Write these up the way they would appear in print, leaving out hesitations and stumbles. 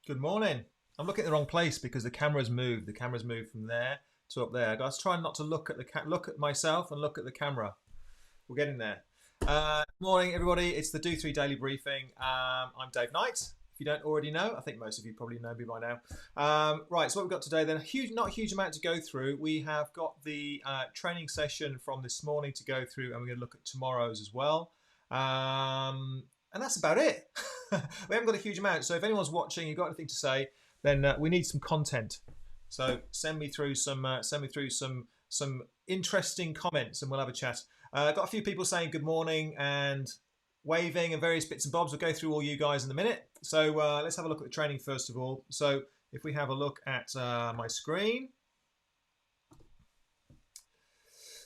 Good morning. I'm looking at the wrong place because the camera's moved. The camera's moved from there to up there. I was trying not to look at look at myself and look at the camera. We're getting there. Morning, everybody. It's the Do3 Daily Briefing. I'm Dave Knight. If you don't already know, I think most of you probably know me by now. Right, so what we've got today then, not a huge amount to go through. We have got the training session from this morning to go through, and we're going to look at tomorrow's as well. And that's about it. We haven't got a huge amount, so if anyone's watching, you've got anything to say, then we need some content. So send me through some interesting comments, and we'll have a chat. Got a few people saying good morning and waving and various bits and bobs. We'll go through all you guys in a minute. So let's have a look at the training first of all. So if we have a look at my screen.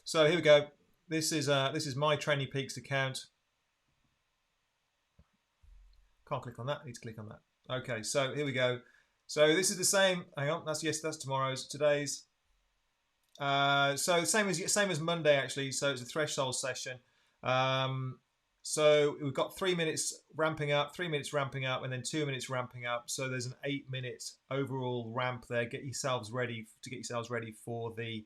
So here we go. This is my Training Peaks account. Can't click on that. Need to click on that. Okay, so here we go. So this is the same. Hang on, that's tomorrow's. Today's. So same as Monday actually. So it's a threshold session. So we've got 3 minutes ramping up, 3 minutes ramping up, and then 2 minutes ramping up. So there's an 8-minute overall ramp there. Get yourselves ready for the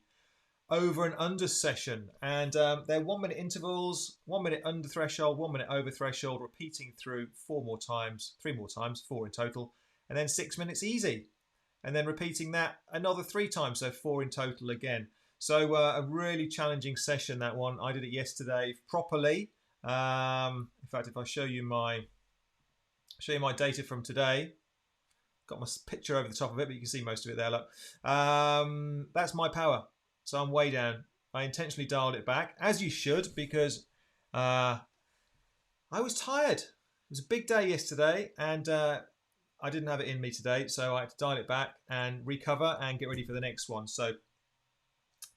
over and under session, and they're 1 minute intervals, 1 minute under threshold, 1 minute over threshold, repeating through 3 more times, 4 in total, and then 6 minutes easy, and then repeating that another 3 times, so 4 in total again. So a really challenging session, that one. I did it yesterday properly. In fact, if I show you my data from today, got my picture over the top of it, but you can see most of it there. Look, that's my power. So I'm way down. I intentionally dialed it back, as you should, because I was tired. It was a big day yesterday, and I didn't have it in me today, so I had to dial it back and recover and get ready for the next one. So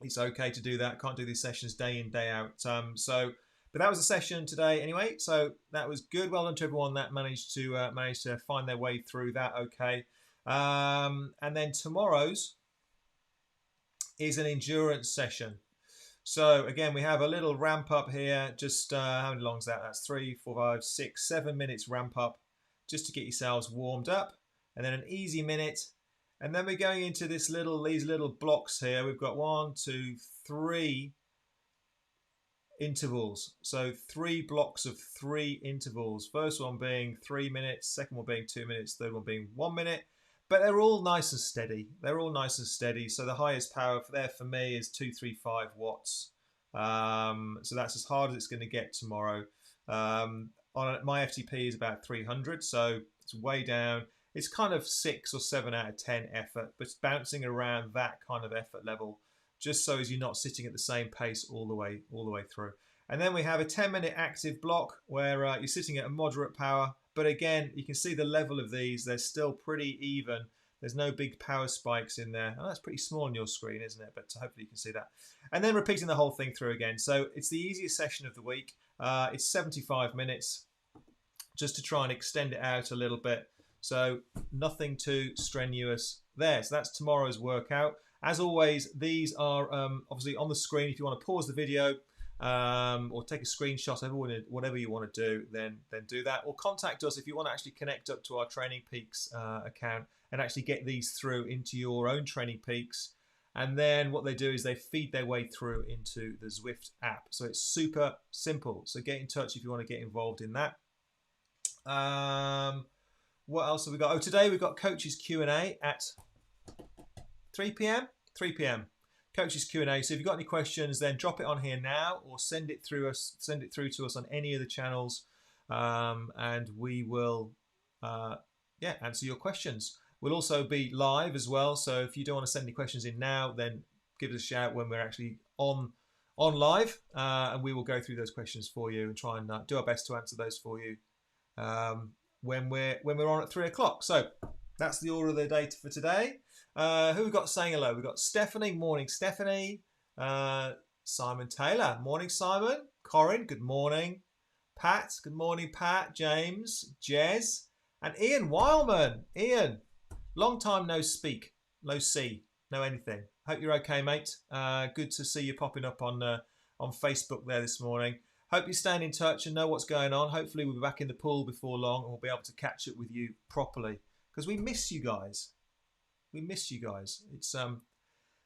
it's okay to do that. Can't do these sessions day in, day out. But that was a session today anyway, so that was good. Well done to everyone that managed to find their way through that. Okay, and then tomorrow's is an endurance session. So again, we have a little ramp up here. Just how long is that? That's 3, 4, 5, 6, 7 minutes ramp up, just to get yourselves warmed up, and then an easy minute, and then we're going into these little blocks here. We've got 1, 2, 3 intervals. So 3 blocks of 3 intervals. First one being 3 minutes, second one being 2 minutes, third one being 1 minute. But they're all nice and steady. So the highest power there for me is 235 watts. So that's as hard as it's going to get tomorrow. My FTP is about 300, so it's way down. It's kind of 6 or 7 out of 10 effort, but it's bouncing around that kind of effort level, just so as you're not sitting at the same pace all the way through. And then we have a 10-minute active block where you're sitting at a moderate power. But again, you can see the level of these. They're still pretty even. There's no big power spikes in there. And that's pretty small on your screen, isn't it? But hopefully you can see that. And then repeating the whole thing through again. So it's the easiest session of the week. It's 75 minutes, just to try and extend it out a little bit. So nothing too strenuous there. So that's tomorrow's workout. As always, these are obviously on the screen. If you want to pause the video, or take a screenshot of whatever you want to do, then do that, or contact us if you want to actually connect up to our Training Peaks account and actually get these through into your own Training Peaks. And then what they do is they feed their way through into the Zwift app. So it's super simple. So get in touch if you want to get involved in that. What else have we got? Oh, today we've got Coaches Q&A at 3 p.m. Coaches Q&A. So if you've got any questions, then drop it on here now, or send it through to us on any of the channels, and we will answer your questions. We'll also be live as well, so if you don't want to send any questions in now, then give us a shout when we're actually on live, and we will go through those questions for you and try and do our best to answer those for you when we're on at 3 o'clock. So that's the order of the day for today. Who we've got saying hello? We've got Stephanie. Morning, Stephanie. Simon Taylor. Morning, Simon. Corin. Good morning. Pat. Good morning, Pat. James. Jez. And Ian Wildman. Ian. Long time no speak. No see. No anything. Hope you're okay, mate. Good to see you popping up on Facebook there this morning. Hope you're staying in touch and know what's going on. Hopefully we'll be back in the pool before long and we'll be able to catch up with you properly. because we miss you guys. We miss you guys. It's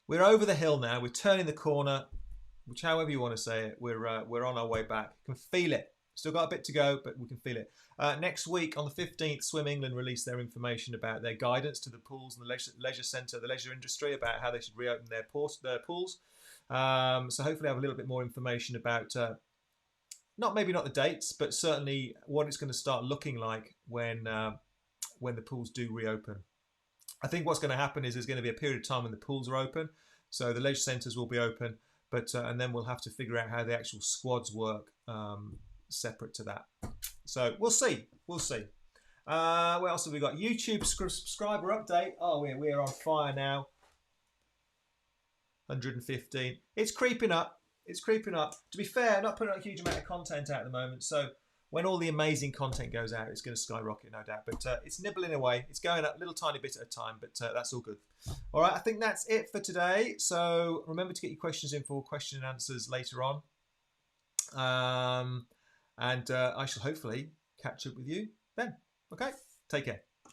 we're over the hill now. We're turning the corner, which however you want to say it. We're on our way back. You can feel it. Still got a bit to go, but we can feel it. Next week on the 15th, Swim England released their information about their guidance to the pools and the leisure centre, the leisure industry, about how they should reopen their pools. So hopefully I have a little bit more information about maybe not the dates, but certainly what it's going to start looking like when the pools do reopen. I think what's going to happen is there's going to be a period of time when the pools are open, so the leisure centres will be open, but and then we'll have to figure out how the actual squads work separate to that. So we'll see. What else have we got? YouTube subscriber update. Oh, we're on fire now. 115. It's creeping up. To be fair, I'm not putting out a huge amount of content out at the moment, so when all the amazing content goes out, it's going to skyrocket, no doubt. But it's nibbling away. It's going up a little tiny bit at a time, but that's all good. All right, I think that's it for today. So remember to get your questions in for question and answers later on. And I shall hopefully catch up with you then. Okay, take care.